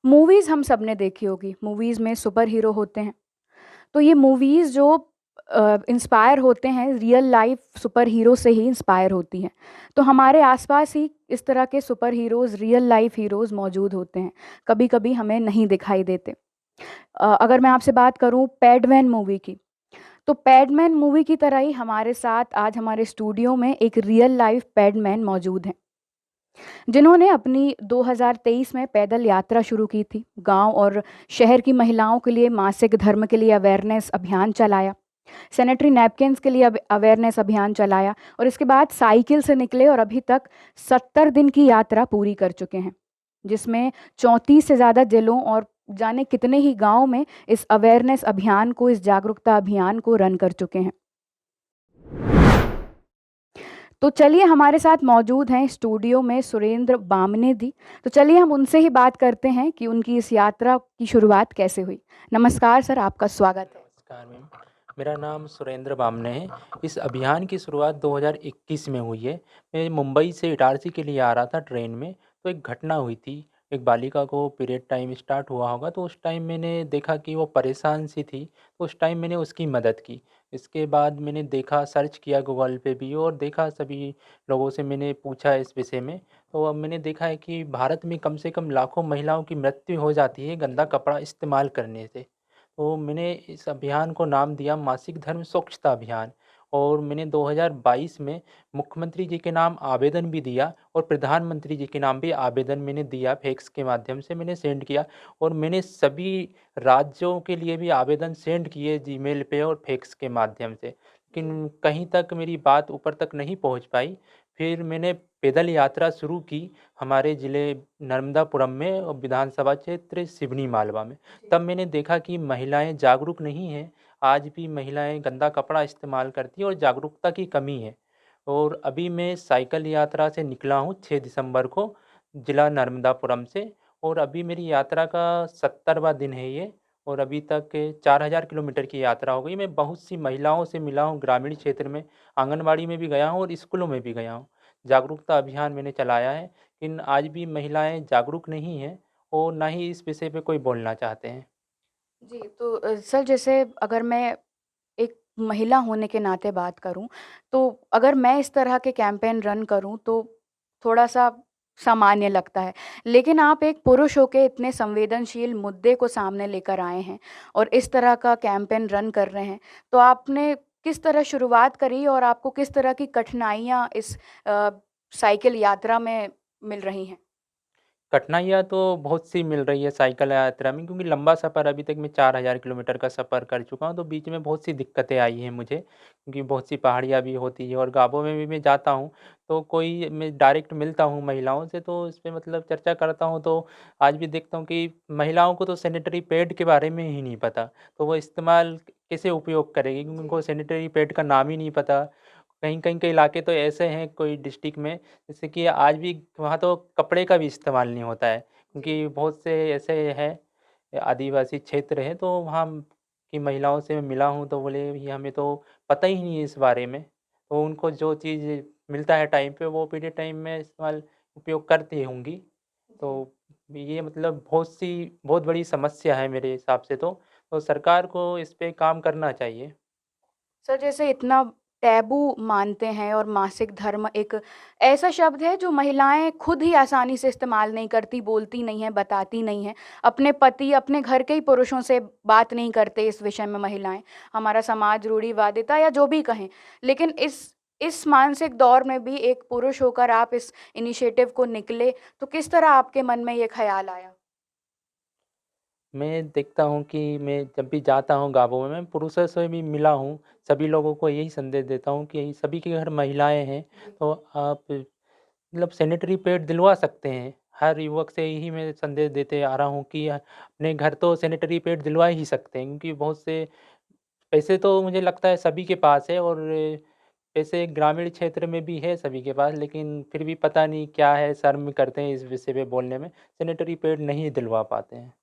Movies हम सब ने देखी होगी, मूवीज़ में सुपर हीरो होते हैं। तो ये मूवीज़ जो इंस्पायर होते हैं रियल लाइफ सुपर हीरो से ही इंस्पायर होती हैं। तो हमारे आसपास ही इस तरह के super heroes real life heroes मौजूद होते हैं, कभी-कभी हमें नहीं दिखाई देते। अगर मैं आपसे बात करूँ पैडमैन मूवी की, तो पैडमैन मूवी की तरह ही हमारे साथ आज हमारे स्टूडियो में एक रियल लाइफ पैडमैन मौजूद हैं। जिन्होंने अपनी 2023 में पैदल यात्रा शुरू की थी, गांव और शहर की महिलाओं के लिए मासिक धर्म के लिए अवेयरनेस अभियान चलाया, सैनिटरी नैपकिन्स के लिए अवेयरनेस अभियान चलाया और इसके बाद साइकिल से निकले और अभी तक 70 दिन की यात्रा पूरी कर चुके हैं, जिसमें 34 से ज़्यादा जिलों और जाने कितने ही गाँव में इस अवेयरनेस अभियान को, इस जागरूकता अभियान को रन कर चुके हैं। तो चलिए हमारे साथ मौजूद हैं स्टूडियो में सुरेंद्र बामने दी। तो चलिए हम उनसे ही बात करते हैं कि उनकी इस यात्रा की शुरुआत कैसे हुई। नमस्कार सर, आपका स्वागत है। नमस्कार मैम, मेरा नाम सुरेंद्र बामने है। इस अभियान की शुरुआत 2021 में हुई है। मैं मुंबई से इटारसी के लिए आ रहा था ट्रेन में, तो एक घटना हुई थी। एक बालिका को पीरियड टाइम स्टार्ट हुआ होगा, तो उस टाइम मैंने देखा कि वो परेशान सी थी, तो उस टाइम मैंने उसकी मदद की। इसके बाद मैंने देखा, सर्च किया गूगल पे भी और देखा, सभी लोगों से मैंने पूछा इस विषय में। तो अब मैंने देखा है कि भारत में कम से कम लाखों महिलाओं की मृत्यु हो जाती है गंदा कपड़ा इस्तेमाल करने से। तो मैंने इस अभियान को नाम दिया मासिक धर्म स्वच्छता अभियान, और मैंने 2022 में मुख्यमंत्री जी के नाम आवेदन भी दिया और प्रधानमंत्री जी के नाम भी आवेदन मैंने दिया, फैक्स के माध्यम से मैंने सेंड किया। और मैंने सभी राज्यों के लिए भी आवेदन सेंड किए जीमेल पे और फैक्स के माध्यम से, लेकिन कहीं तक मेरी बात ऊपर तक नहीं पहुंच पाई। फिर मैंने पैदल यात्रा शुरू की हमारे ज़िले नर्मदापुरम में और विधानसभा क्षेत्र सिवनी मालवा में। तब मैंने देखा कि महिलाएं जागरूक नहीं हैं, आज भी महिलाएं गंदा कपड़ा इस्तेमाल करती हैं और जागरूकता की कमी है। और अभी मैं साइकिल यात्रा से निकला हूँ 6 दिसंबर को ज़िला नर्मदापुरम से, और अभी मेरी यात्रा का 70वां दिन है ये। और अभी तक 4000 किलोमीटर की यात्रा हो गई। मैं बहुत सी महिलाओं से मिला हूँ ग्रामीण क्षेत्र में, आंगनबाड़ी में भी गया हूँ और स्कूलों में भी गया हूँ। जागरूकता अभियान मैंने चलाया है, लेकिन आज भी महिलाएं जागरूक नहीं हैं और ना ही इस विषय पे कोई बोलना चाहते हैं। जी, तो सर जैसे अगर मैं एक महिला होने के नाते बात करूँ, तो अगर मैं इस तरह के कैंपेन रन करूँ तो थोड़ा-सा सामान्य लगता है। लेकिन आप एक पुरुष होके इतने संवेदनशील मुद्दे को सामने लेकर आए हैं और इस तरह का कैंपेन रन कर रहे हैं, तो आपने किस तरह शुरुआत करी और आपको किस तरह की कठिनाइयाँ इस अ, साइकिल यात्रा में मिल रही हैं? कठिनाइयाँ तो बहुत सी मिल रही है साइकिल यात्रा में, क्योंकि लंबा सफ़र अभी तक मैं 4000 किलोमीटर का सफ़र कर चुका हूँ, तो बीच में बहुत सी दिक्कतें आई हैं मुझे, क्योंकि बहुत सी पहाड़ियाँ भी होती हैं और गाँवों में भी मैं जाता हूँ। तो कोई मैं डायरेक्ट मिलता हूँ महिलाओं से, तो इस पे मतलब चर्चा करता हूँ, तो आज भी देखता हूँ कि महिलाओं को तो सैनिटरी पैड के बारे में ही नहीं पता। तो वो इस्तेमाल कैसे उपयोग करेगी, क्योंकि उनको सैनिटरी पैड का नाम ही नहीं पता। कहीं-कहीं के इलाके तो ऐसे हैं कोई डिस्ट्रिक्ट में, जैसे कि आज भी वहाँ तो कपड़े का भी इस्तेमाल नहीं होता है, क्योंकि बहुत से ऐसे हैं आदिवासी क्षेत्र हैं, तो वहाँ की महिलाओं से मैं मिला हूँ, तो बोले भई हमें तो पता ही नहीं है इस बारे में। तो उनको जो चीज़ मिलता है टाइम पे, वो पीरियड टाइम में इस्तेमाल उपयोग करती होंगी। तो ये मतलब बहुत बड़ी समस्या है मेरे हिसाब से तो सरकार को इस पे काम करना चाहिए। सर जैसे इतना टैबू मानते हैं और मासिक धर्म एक ऐसा शब्द है जो महिलाएं खुद ही आसानी से इस्तेमाल नहीं करती, बोलती नहीं है, बताती नहीं है। अपने पति, अपने घर के ही पुरुषों से बात नहीं करते इस विषय में महिलाएं। हमारा समाज रूढ़िवादिता या जो भी कहें, लेकिन इस मानसिक दौर में भी एक पुरुष होकर आप इस इनिशिएटिव को निकले, तो किस तरह आपके मन में ये ख़्याल आया? मैं देखता हूँ कि मैं जब भी जाता हूँ गाँवों में, मैं पुरुषों से भी मिला हूँ, सभी लोगों को यही संदेश देता हूँ कि सभी के घर महिलाएँ हैं, तो आप मतलब सैनिटरी पैड दिलवा सकते हैं। हर युवक से यही मैं संदेश देते आ रहा हूँ कि अपने घर तो सैनिटरी पैड दिलवा ही सकते हैं, क्योंकि बहुत से पैसे तो मुझे लगता है सभी के पास है, और पैसे ग्रामीण क्षेत्र में भी है सभी के पास, लेकिन फिर भी पता नहीं क्या है, शर्म करते हैं इस विषय पे बोलने में, सैनिटरी पैड नहीं दिलवा पाते हैं।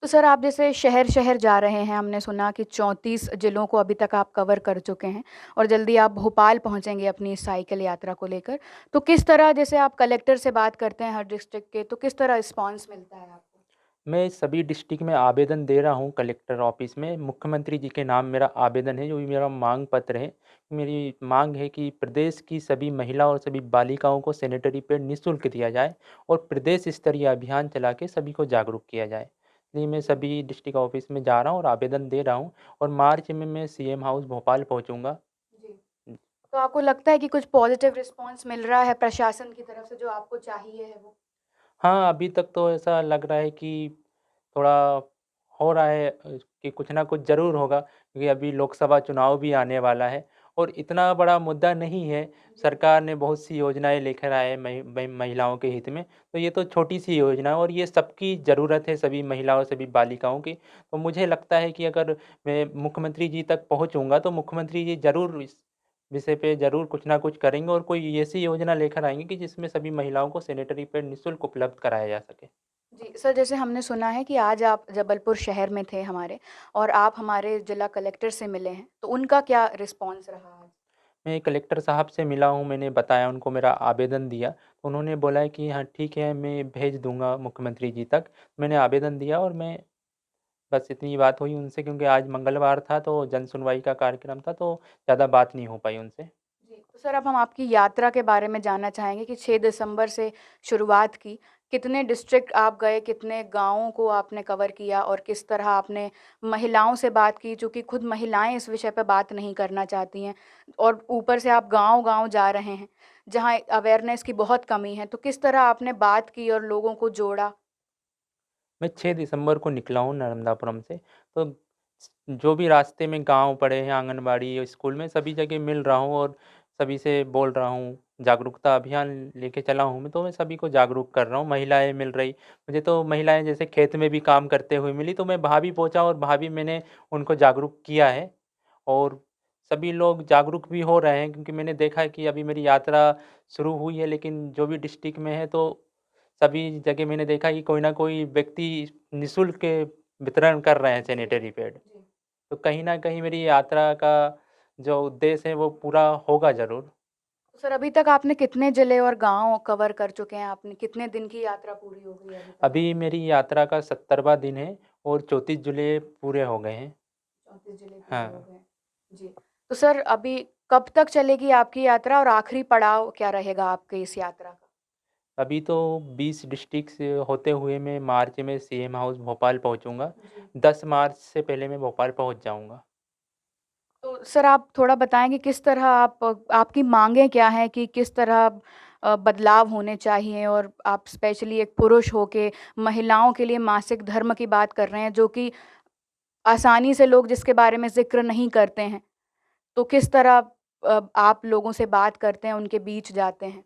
तो सर आप जैसे शहर-शहर जा रहे हैं, हमने सुना कि 34 जिलों को अभी तक आप कवर कर चुके हैं और जल्दी आप भोपाल पहुँचेंगे अपनी इस साइकिल यात्रा को लेकर। तो किस तरह जैसे आप कलेक्टर से बात करते हैं हर डिस्ट्रिक्ट के, तो किस तरह रिस्पॉन्स मिलता है आपको? मैं सभी डिस्ट्रिक्ट में आवेदन दे रहा हूँ कलेक्टर ऑफिस में। मुख्यमंत्री जी के नाम मेरा आवेदन है, जो भी मेरा माँग पत्र है। मेरी माँग है कि प्रदेश की सभी महिला और सभी बालिकाओं को सैनिटरी पैड निःशुल्क दिया जाए और प्रदेश स्तरीय अभियान चला के सभी को जागरूक किया जाए। इसलिए मैं सभी डिस्ट्रिक्ट ऑफिस में जा रहा हूँ और आवेदन दे रहा हूँ और मार्च में मैं सीएम हाउस भोपाल पहुँचूँगा। जी। तो आपको लगता है कि कुछ पॉज़िटिव रिस्पॉन्स मिल रहा है प्रशासन की तरफ से जो आपको चाहिए है वो? हाँ, अभी तक तो ऐसा लग रहा है कि थोड़ा हो रहा है कि कुछ ना कुछ ज़रूर होगा, क्योंकि अभी लोकसभा चुनाव भी आने वाला है और इतना बड़ा मुद्दा नहीं है। सरकार ने बहुत सी योजनाएँ लेकर आए महिलाओं के हित में, तो ये तो छोटी-सी योजना है और ये सबकी ज़रूरत है, सभी महिलाओं और सभी बालिकाओं की। तो मुझे लगता है कि अगर मैं मुख्यमंत्री जी तक पहुँचूँगा, तो मुख्यमंत्री जी ज़रूर इस विषय पे ज़रूर कुछ ना कुछ करेंगे और कोई ऐसी योजना लेकर आएँगे कि जिसमें सभी महिलाओं को सैनिटरी पैड निःशुल्क उपलब्ध कराया जा सके। जी, सर जैसे हमने सुना है कि आज आप जबलपुर शहर में थे हमारे और आप हमारे जिला कलेक्टर से मिले हैं, तो उनका क्या रिस्पॉन्स रहा आज? मैं कलेक्टर साहब से मिला हूँ, मैंने बताया उनको मेरा आवेदन दिया, तो उन्होंने बोला है कि हाँ ठीक है, मैं भेज दूँगा मुख्यमंत्री जी तक। मैंने आवेदन दिया और मैं बस इतनी बात हुई उनसे, क्योंकि आज मंगलवार था तो जन सुनवाई का कार्यक्रम था, तो ज़्यादा बात नहीं हो पाई उनसे। जी, तो सर अब हम आपकी यात्रा के बारे में जानना चाहेंगे कि 6 दिसंबर से शुरुआत की, कितने डिस्ट्रिक्ट आप गए, कितने गाँवों को आपने कवर किया और किस तरह आपने महिलाओं से बात की? चूँकि खुद महिलाएँ इस विषय पे बात नहीं करना चाहती हैं और ऊपर से आप गाँव-गाँव जा रहे हैं, जहाँ अवेयरनेस की बहुत कमी है, तो किस तरह आपने बात की और लोगों को जोड़ा? मैं 6 दिसंबर को निकला हूँ नर्मदापुरम से, तो जो भी रास्ते में गाँव पड़े हैं, आंगनबाड़ी, स्कूल में सभी जगह मिल रहा हूँ और सभी से बोल रहा हूँ। जागरूकता अभियान लेके चला हूँ मैं, तो मैं सभी को जागरूक कर रहा हूँ। महिलाएँ मिल रही, मुझे तो महिलाएँ जैसे खेत में भी काम करते हुए मिली, तो मैं वहाँ भी पहुँचा और वहाँ भी मैंने उनको जागरूक किया है और सभी लोग जागरूक भी हो रहे हैं, क्योंकि मैंने देखा है कि अभी मेरी यात्रा शुरू हुई है, लेकिन जो भी डिस्ट्रिक्ट में है, तो सभी जगह मैंने देखा कि कोई ना कोई व्यक्ति निःशुल्क वितरण कर रहे हैं सैनिटरी पैड। जी। तो कहीं न कहीं मेरी यात्रा का जो उद्देश्य है वो पूरा होगा ज़रूर। तो सर अभी तक आपने कितने जिले और गाँव कवर कर चुके हैं? आपने कितने दिन की यात्रा पूरी हो गई है अभी तक अभी आपकी? मेरी यात्रा का 70वाँ दिन है और 34 जिले पूरे हो गए हैं। 34 जिले पूरे हो हाँ, गए। जी। तो सर अभी कब तक चलेगी आपकी यात्रा और आखिरी पड़ाव क्या रहेगा आपके इस यात्रा का? अभी तो 20 डिस्ट्रिक्ट से होते हुए मैं मार्च में सीएम हाउस भोपाल पहुँचूँगा। जी। 10 मार्च से पहले मैं भोपाल पहुँच जाऊँगा। तो सर आप थोड़ा बताएँगे किस तरह आपकी माँगें क्या हैं कि किस तरह बदलाव होने चाहिए और आप स्पेशली एक पुरुष होके महिलाओं के लिए मासिक धर्म की बात कर रहे हैं, जो कि आसानी से लोग जिसके बारे में ज़िक्र नहीं करते हैं। तो किस तरह आप लोगों से बात करते हैं, उनके बीच जाते हैं?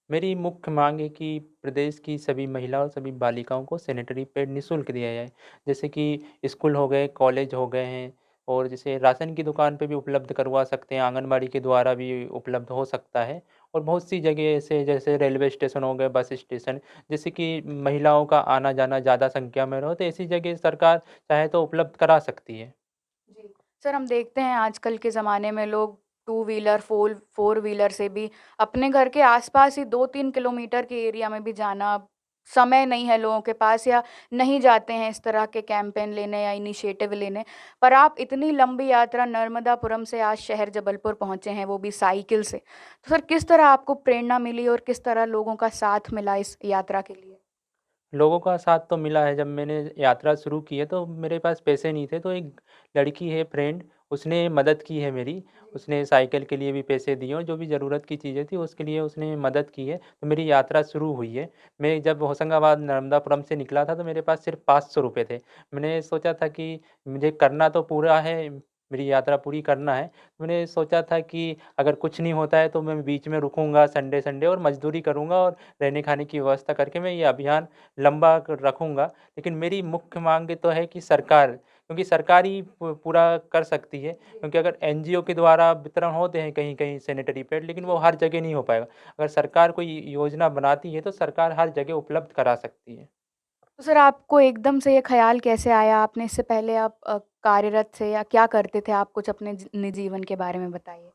मेरी मुख्य मांग है कि प्रदेश की सभी महिला और सभी बालिकाओं को सैनिटरी पैड निःशुल्क दिया जाए। जैसे कि स्कूल हो गए, कॉलेज हो गए हैं और जैसे राशन की दुकान पे भी उपलब्ध करवा सकते हैं, आंगनबाड़ी के द्वारा भी उपलब्ध हो सकता है और बहुत सी जगह ऐसे जैसे रेलवे स्टेशन हो गए, बस स्टेशन, जैसे कि महिलाओं का आना-जाना ज़्यादा संख्या में हो, तो ऐसी जगह सरकार चाहे तो उपलब्ध करा सकती है। जी। सर हम देखते हैं आजकल के ज़माने में लोग टू व्हीलर, फ़ोर व्हीलर से भी अपने घर के आस-पास ही 2-3 किलोमीटर के एरिया में भी जाना, समय नहीं है लोगों के पास या नहीं जाते हैं इस तरह के कैंपेन लेने या इनिशिएटिव लेने। पर आप इतनी लंबी यात्रा नर्मदापुरम से आज शहर जबलपुर पहुँचे हैं, वो भी साइकिल से। तो सर किस तरह आपको प्रेरणा मिली और किस तरह लोगों का साथ मिला इस यात्रा के लिए? लोगों का साथ तो मिला है, जब मैंने यात्रा शुरू की है तो मेरे पास पैसे नहीं थे, तो एक लड़की है फ्रेंड, उसने मदद की है मेरी। जी। उसने साइकिल के लिए भी पैसे दिए और जो भी ज़रूरत की चीज़ें थी उसके लिए उसने मदद की है, तो मेरी यात्रा शुरू हुई है। मैं जब होशंगाबाद नर्मदापुरम से निकला था तो मेरे पास सिर्फ़ 500 रुपए थे। मैंने सोचा था कि मुझे करना तो पूरा है, मेरी यात्रा पूरी करना है। मैंने सोचा था कि अगर कुछ नहीं होता है तो मैं बीच में रुकूँगा संडे-संडे और मज़दूरी करूँगा और रहने-खाने की व्यवस्था करके मैं ये अभियान लंबा क रखूँगा। लेकिन मेरी मुख्य माँग तो है कि सरकार, क्योंकि सरकार ही पूरा कर सकती है, जी। क्योंकि अगर एनजीओ के द्वारा वितरण होते हैं कहीं-कहीं सैनिटरी पैड, लेकिन वो हर जगह नहीं हो पाएगा। अगर सरकार कोई योजना बनाती है तो सरकार हर जगह उपलब्ध करा सकती है। तो सर आपको एकदम से ये ख़्याल कैसे आया? आपने इससे पहले आप कार्यरत थे या क्या करते थे? आप कुछ अपने निजी जीवन के बारे में बताइए।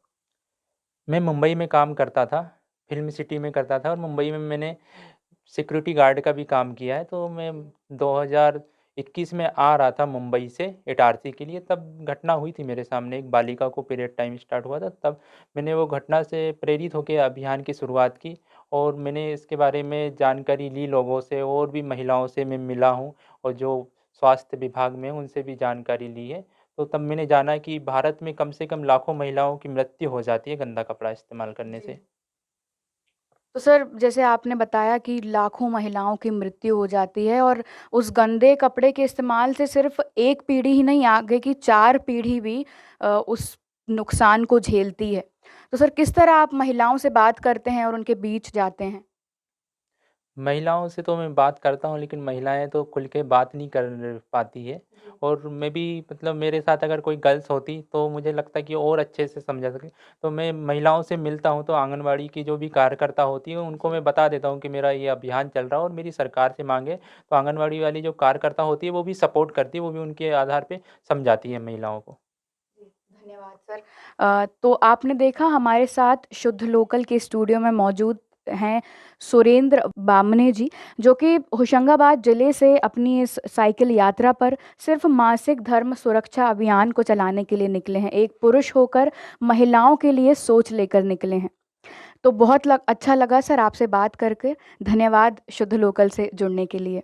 मैं मुंबई में काम करता था, फ़िल्म सिटी में करता था और मुंबई में मैंने सिक्योरिटी गार्ड का भी काम किया है। तो मैं 2021 में आ रहा था मुंबई से इटारसी के लिए, तब घटना हुई थी मेरे सामने। एक बालिका को पीरियड टाइम स्टार्ट हुआ था, तब मैंने वो घटना से प्रेरित होके अभियान की शुरुआत की और मैंने इसके बारे में जानकारी ली लोगों से, और भी महिलाओं से मैं मिला हूँ और जो स्वास्थ्य विभाग में हैं, उनसे भी जानकारी ली है। तो तब मैंने जाना कि भारत में कम से कम लाखों महिलाओं की मृत्यु हो जाती है गंदा कपड़ा इस्तेमाल करने जी। से। तो सर जैसे आपने बताया कि लाखों महिलाओं की मृत्यु हो जाती है और उस गंदे कपड़े के इस्तेमाल से सिर्फ एक पीढ़ी ही नहीं, आगे की 4 पीढ़ी भी उस नुकसान को झेलती है। तो सर किस तरह आप महिलाओं से बात करते हैं और उनके बीच जाते हैं? महिलाओं से तो मैं बात करता हूँ, लेकिन महिलाएँ तो खुल के बात नहीं कर पाती है। जी। और मैं भी, मतलब मेरे साथ अगर कोई गर्ल्स होती तो मुझे लगता है कि और अच्छे से समझा सके। तो मैं महिलाओं से मिलता हूँ तो आंगनवाड़ी की जो भी कार्यकर्ता होती है उनको मैं बता देता हूँ कि मेरा ये अभियान चल रहा है और मेरी सरकार से माँग है। तो आंगनवाड़ी वाली जो कार्यकर्ता होती है वो भी सपोर्ट करती है, वो भी उनके आधार पे समझाती है महिलाओं को। जी, धन्यवाद सर। तो आपने देखा हमारे साथ शुद्ध लोकल के स्टूडियो में मौजूद हैं सुरेंद्र बामने जी, जो कि होशंगाबाद ज़िले से अपनी इस साइकिल यात्रा पर सिर्फ़ मासिक धर्म सुरक्षा अभियान को चलाने के लिए निकले हैं। एक पुरुष होकर महिलाओं के लिए सोच लेकर निकले हैं। तो बहुत अच्छा लगा सर आपसे बात करके। धन्यवाद शुद्ध लोकल से जुड़ने के लिए।